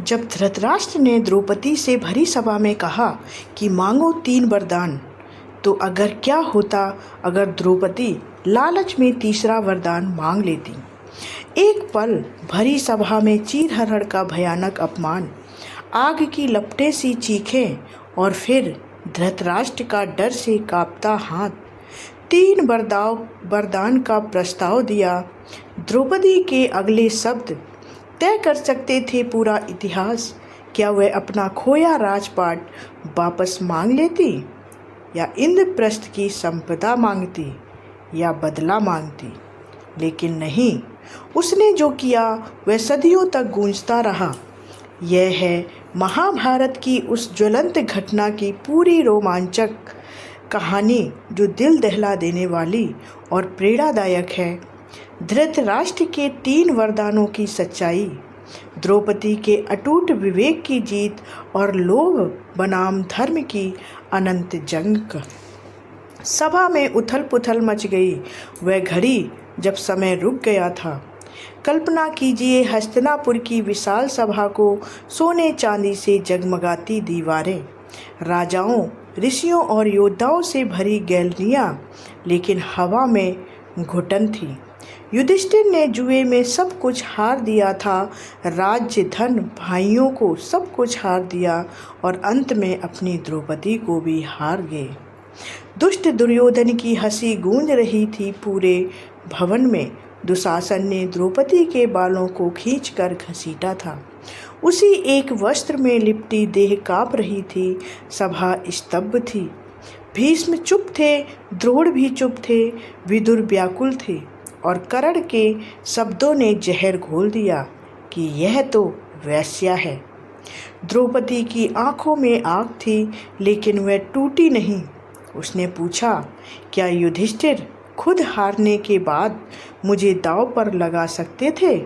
जब धृतराष्ट्र ने द्रौपदी से भरी सभा में कहा कि मांगो 3 वरदान, तो अगर क्या होता अगर द्रौपदी लालच में तीसरा वरदान मांग लेती। एक पल भरी सभा में चीरहरण का भयानक अपमान, आग की लपटें सी चीखें और फिर धृतराष्ट्र का डर से कांपता हाथ 3 वरदान का प्रस्ताव दिया। द्रौपदी के अगले शब्द तय कर सकते थे पूरा इतिहास। क्या वह अपना खोया राजपाट वापस मांग लेती, या इंद्रप्रस्थ की संपदा मांगती, या बदला मांगती? लेकिन नहीं, उसने जो किया वह सदियों तक गूंजता रहा। यह है महाभारत की उस ज्वलंत घटना की पूरी रोमांचक कहानी जो दिल दहला देने वाली और प्रेरणादायक है। धृतराष्ट्र के 3 वरदानों की सच्चाई, द्रौपदी के अटूट विवेक की जीत और लोभ बनाम धर्म की अनंत जंग। सभा में उथल पुथल मच गई। वह घड़ी जब समय रुक गया था। कल्पना कीजिए हस्तिनापुर की विशाल सभा को, सोने चांदी से जगमगाती दीवारें, राजाओं, ऋषियों और योद्धाओं से भरी गैलरियां, लेकिन हवा में घुटन थी। युधिष्ठिर ने जुए में सब कुछ हार दिया था, राज्य, धन, भाइयों को सब कुछ हार दिया और अंत में अपनी द्रौपदी को भी हार गए। दुष्ट दुर्योधन की हंसी गूंज रही थी पूरे भवन में। दुशासन ने द्रौपदी के बालों को खींचकर घसीटा था। उसी एक वस्त्र में लिपटी देह काँप रही थी। सभा स्तब्ध थी। भीष्म चुप थे, द्रोण भी चुप थे, विदुर व्याकुल थे और कर्ण के शब्दों ने जहर घोल दिया कि यह तो वेश्या है। द्रौपदी की आंखों में आग थी, लेकिन वह टूटी नहीं। उसने पूछा, क्या युधिष्ठिर खुद हारने के बाद मुझे दांव पर लगा सकते थे?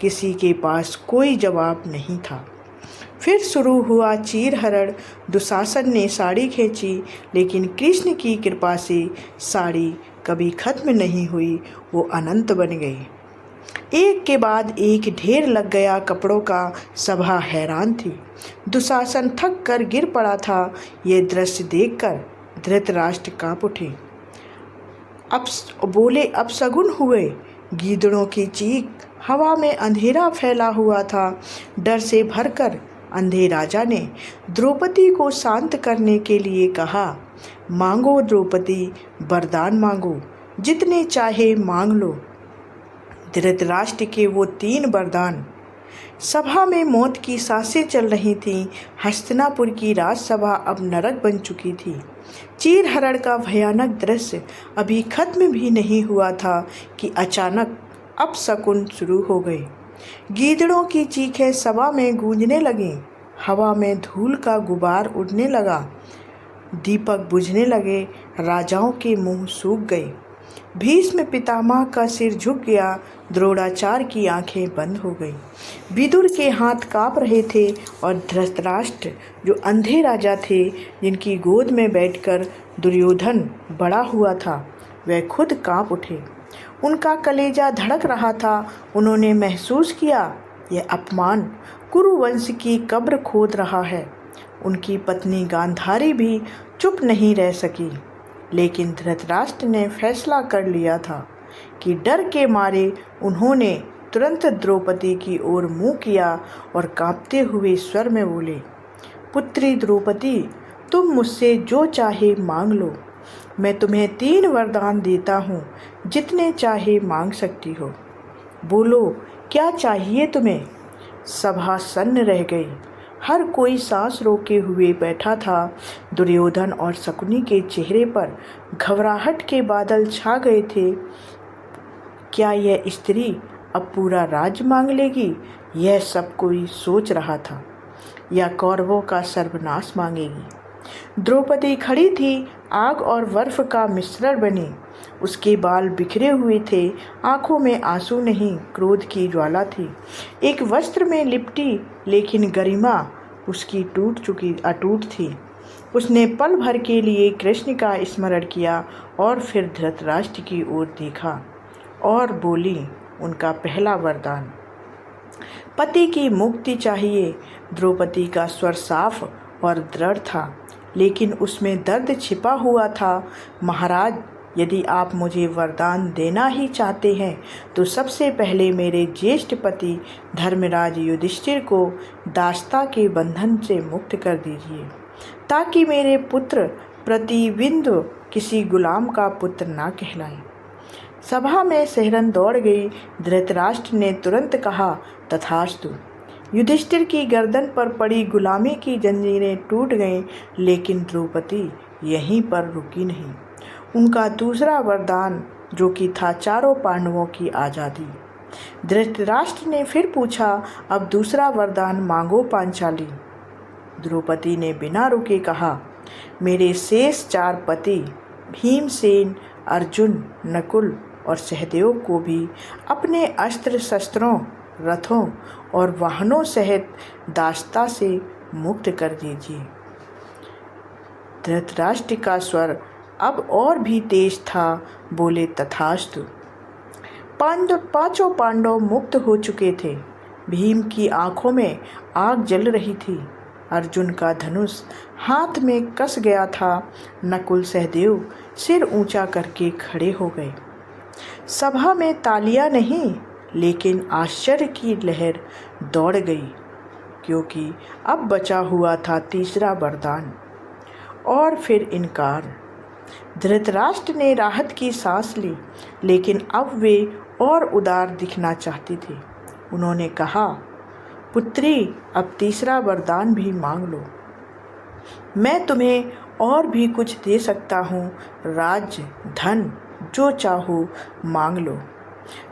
किसी के पास कोई जवाब नहीं था। फिर शुरू हुआ चीरहरण। दुशासन ने साड़ी खींची, लेकिन कृष्ण की कृपा से साड़ी कभी खत्म नहीं हुई, वो अनंत बन गई। एक के बाद एक ढेर लग गया कपड़ों का। सभा हैरान थी। दुशासन थक कर गिर पड़ा था। ये दृश्य देखकर धृतराष्ट्र काँप उठे। अब बोले, अपशगुन हुए। गीदड़ों की चीख, हवा में अंधेरा फैला हुआ था। डर से भरकर अंधे राजा ने द्रौपदी को शांत करने के लिए कहा, मांगो द्रौपदी, वरदान मांगो, जितने चाहे मांग लो। धृतराष्ट्र के वो 3 वरदान। सभा में मौत की सांसें चल रही थीं। हस्तिनापुर की राजसभा अब नरक बन चुकी थी। चीरहरण का भयानक दृश्य अभी खत्म भी नहीं हुआ था कि अचानक अपशकुन शुरू हो गए। गीदड़ों की चीखें सभा में गूंजने लगीं। हवा में धूल का गुबार उड़ने लगा। दीपक बुझने लगे। राजाओं के मुंह सूख गए। भीष्म पितामह का सिर झुक गया। द्रोणाचार्य की आंखें बंद हो गईं। विदुर के हाथ कांप रहे थे और धृतराष्ट्र, जो अंधे राजा थे, जिनकी गोद में बैठकर दुर्योधन बड़ा हुआ था, वह खुद कांप उठे। उनका कलेजा धड़क रहा था। उन्होंने महसूस किया, यह अपमान कुरुवंश की कब्र खोद रहा है। उनकी पत्नी गांधारी भी चुप नहीं रह सकी, लेकिन धृतराष्ट्र ने फैसला कर लिया था कि डर के मारे उन्होंने तुरंत द्रौपदी की ओर मुँह किया और कांपते हुए स्वर में बोले, पुत्री द्रौपदी, तुम मुझसे जो चाहे मांग लो। मैं तुम्हें 3 वरदान देता हूँ, जितने चाहे मांग सकती हो। बोलो, क्या चाहिए तुम्हें? सभा सन्न रह गई। हर कोई सांस रोके हुए बैठा था। दुर्योधन और शकुनी के चेहरे पर घबराहट के बादल छा गए थे। क्या यह स्त्री अब पूरा राज्य मांग लेगी? यह सब कोई सोच रहा था। या कौरवों का सर्वनाश मांगेगी? द्रौपदी खड़ी थी, आग और बर्फ का मिश्रण बनी। उसके बाल बिखरे हुए थे। आंखों में आंसू नहीं, क्रोध की ज्वाला थी। एक वस्त्र में लिपटी, लेकिन गरिमा उसकी अटूट थी। उसने पल भर के लिए कृष्ण का स्मरण किया और फिर धृतराष्ट्र की ओर देखा और बोली, उनका पहला वरदान, पति की मुक्ति चाहिए। द्रौपदी का स्वर साफ और दृढ़ था, लेकिन उसमें दर्द छिपा हुआ था। महाराज, यदि आप मुझे वरदान देना ही चाहते हैं तो सबसे पहले मेरे ज्येष्ठ पति धर्मराज युधिष्ठिर को दासता के बंधन से मुक्त कर दीजिए, ताकि मेरे पुत्र प्रतिबिंदु किसी गुलाम का पुत्र ना कहलाए। सभा में सिहरन दौड़ गई। धृतराष्ट्र ने तुरंत कहा, तथास्तु। युधिष्ठिर की गर्दन पर पड़ी गुलामी की जंजीरें टूट गईं, लेकिन द्रौपदी यहीं पर रुकी नहीं। उनका दूसरा वरदान, जो कि था चारों पांडवों की आज़ादी। धृतराष्ट्र ने फिर पूछा, अब दूसरा वरदान मांगो पांचाली। द्रौपदी ने बिना रुके कहा, मेरे शेष 4 पति भीमसेन, अर्जुन, नकुल और सहदेव को भी अपने अस्त्र शस्त्रों, रथों और वाहनों सहित दासता से मुक्त कर दीजिए। धृतराष्ट्र का स्वर अब और भी तेज था। बोले, तथास्तु। पांचों पांडव मुक्त हो चुके थे। भीम की आंखों में आग जल रही थी। अर्जुन का धनुष हाथ में कस गया था। नकुल, सहदेव सिर ऊंचा करके खड़े हो गए। सभा में तालियां नहीं, लेकिन आश्चर्य की लहर दौड़ गई, क्योंकि अब बचा हुआ था तीसरा वरदान। और फिर इनकार। धृतराष्ट्र ने राहत की सांस ली, लेकिन अब वे और उदार दिखना चाहती थी। उन्होंने कहा, पुत्री, अब तीसरा वरदान भी मांग लो। मैं तुम्हें और भी कुछ दे सकता हूँ, राज्य, धन, जो चाहो मांग लो।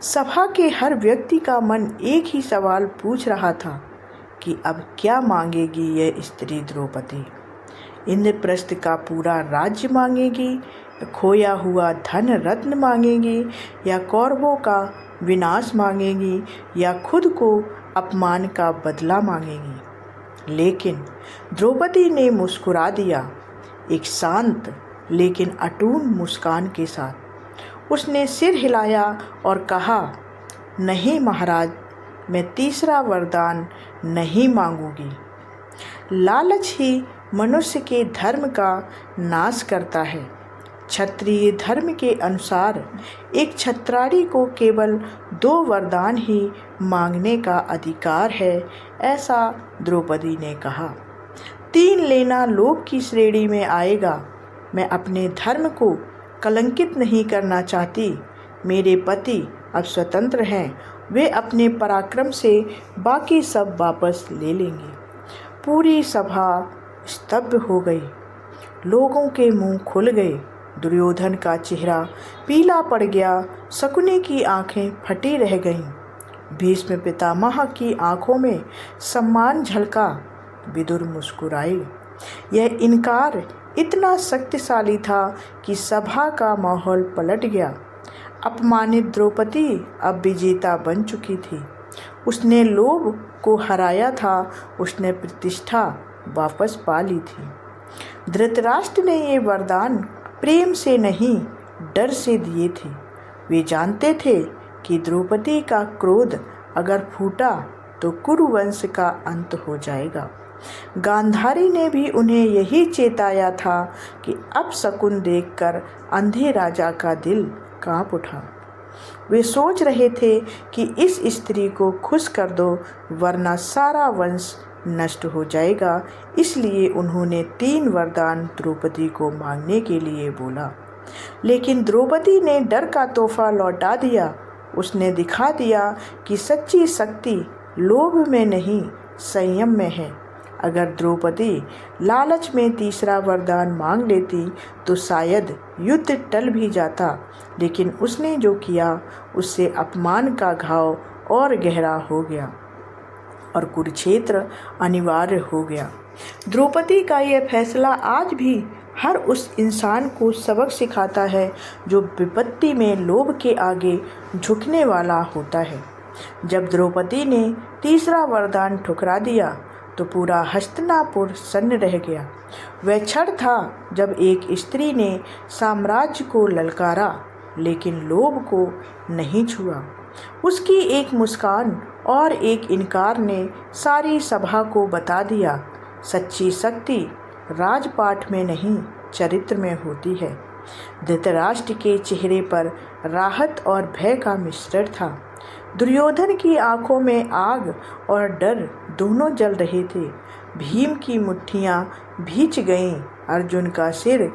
सभा के हर व्यक्ति का मन एक ही सवाल पूछ रहा था कि अब क्या मांगेगी यह स्त्री द्रौपदी। इंद्रप्रस्थ का पूरा राज्य मांगेगी, खोया हुआ धन रत्न मांगेगी, या कौरवों का विनाश मांगेगी, या खुद को अपमान का बदला मांगेगी। लेकिन द्रौपदी ने मुस्कुरा दिया, एक शांत लेकिन अटूट मुस्कान के साथ। उसने सिर हिलाया और कहा, नहीं महाराज, मैं तीसरा वरदान नहीं मांगूंगी। लालच ही मनुष्य के धर्म का नाश करता है। क्षत्रिय धर्म के अनुसार एक क्षत्राणी को केवल 2 वरदान ही मांगने का अधिकार है, ऐसा द्रौपदी ने कहा। 3 लेना लोभ की श्रेणी में आएगा। मैं अपने धर्म को कलंकित नहीं करना चाहती। मेरे पति अब स्वतंत्र हैं, वे अपने पराक्रम से बाकी सब वापस ले लेंगे। पूरी सभा स्तब्ध हो गई। लोगों के मुंह खुल गए। दुर्योधन का चेहरा पीला पड़ गया। शकुनी की आंखें फटी रह गईं। भीष्म पितामह की आंखों में सम्मान झलका। विदुर मुस्कुराए। यह इनकार इतना शक्तिशाली था कि सभा का माहौल पलट गया। अपमानित द्रौपदी अब विजेता बन चुकी थी। उसने लोभ को हराया था। उसने प्रतिष्ठा वापस पा ली थी। धृतराष्ट्र ने ये वरदान प्रेम से नहीं, डर से दिए थे। वे जानते थे कि द्रौपदी का क्रोध अगर फूटा तो कुरुवंश का अंत हो जाएगा। गांधारी ने भी उन्हें यही चेताया था कि अब शकुन देखकर अंधे राजा का दिल कांप उठा। वे सोच रहे थे कि इस स्त्री को खुश कर दो, वरना सारा वंश नष्ट हो जाएगा। इसलिए उन्होंने 3 वरदान द्रौपदी को मांगने के लिए बोला। लेकिन द्रौपदी ने डर का तोहफा लौटा दिया। उसने दिखा दिया कि सच्ची शक्ति लोभ में नहीं, संयम में है। अगर द्रौपदी लालच में तीसरा वरदान मांग लेती तो शायद युद्ध टल भी जाता, लेकिन उसने जो किया उससे अपमान का घाव और गहरा हो गया और कुरुक्षेत्र अनिवार्य हो गया। द्रौपदी का यह फैसला आज भी हर उस इंसान को सबक सिखाता है जो विपत्ति में लोभ के आगे झुकने वाला होता है। जब द्रौपदी ने तीसरा वरदान ठुकरा दिया तो पूरा हस्तिनापुर सन्न रह गया। वह क्षण था जब एक स्त्री ने साम्राज्य को ललकारा, लेकिन लोभ को नहीं छुआ। उसकी एक मुस्कान और एक इनकार ने सारी सभा को बता दिया, सच्ची शक्ति राजपाट में नहीं चरित्र में होती है। धृतराष्ट्र के चेहरे पर राहत और भय का मिश्रण था। दुर्योधन की आंखों में आग और डर दोनों जल रहे थे। भीम की मुट्ठियां भींच गईं, अर्जुन का सिर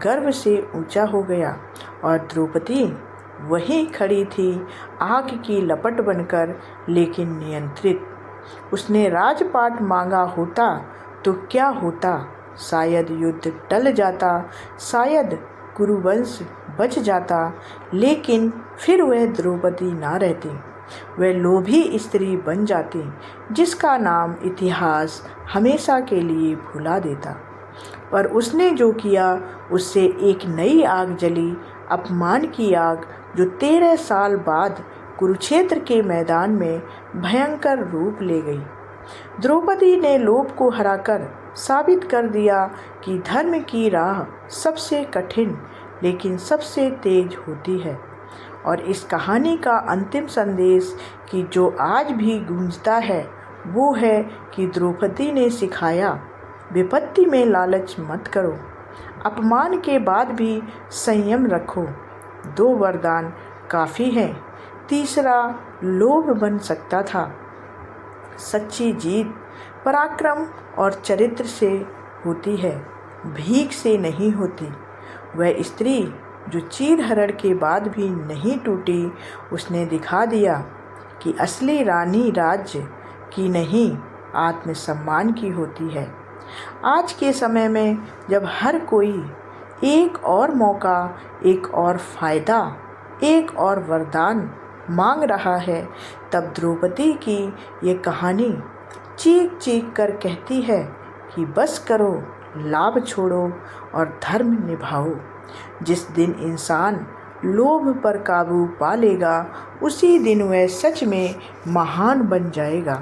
गर्व से ऊंचा हो गया और द्रौपदी वहीं खड़ी थी, आग की लपट बनकर लेकिन नियंत्रित। उसने राजपाट मांगा होता तो क्या होता, शायद युद्ध टल जाता, शायद कुरुवंश बच जाता, लेकिन फिर वह द्रौपदी ना रहती। वह लोभी स्त्री बन जाती जिसका नाम इतिहास हमेशा के लिए भुला देता। पर उसने जो किया उससे एक नई आग जली, अपमान की आग, जो 13 साल बाद कुरुक्षेत्र के मैदान में भयंकर रूप ले गई। द्रौपदी ने लोभ को हराकर साबित कर दिया कि धर्म की राह सबसे कठिन लेकिन सबसे तेज होती है। और इस कहानी का अंतिम संदेश कि जो आज भी गूंजता है वो है कि द्रौपदी ने सिखाया, विपत्ति में लालच मत करो, अपमान के बाद भी संयम रखो। 2 वरदान काफ़ी हैं, तीसरा लोभ बन सकता था। सच्ची जीत पराक्रम और चरित्र से होती है, भीख से नहीं होती। वह स्त्री जो चीरहरण के बाद भी नहीं टूटी, उसने दिखा दिया कि असली रानी राज्य की नहीं आत्मसम्मान की होती है। आज के समय में जब हर कोई एक और मौका, एक और फ़ायदा, एक और वरदान मांग रहा है, तब द्रौपदी की ये कहानी चीख चीख कर कहती है कि बस करो, लाभ छोड़ो और धर्म निभाओ। जिस दिन इंसान लोभ पर काबू पा लेगा उसी दिन वह सच में महान बन जाएगा।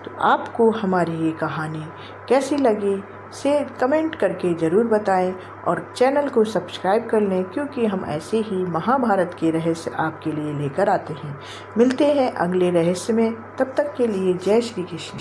तो आपको हमारी ये कहानी कैसी लगी से कमेंट करके ज़रूर बताएं और चैनल को सब्सक्राइब कर लें, क्योंकि हम ऐसे ही महाभारत के रहस्य आपके लिए लेकर आते हैं। मिलते हैं अगले रहस्य में, तब तक के लिए जय श्री कृष्ण।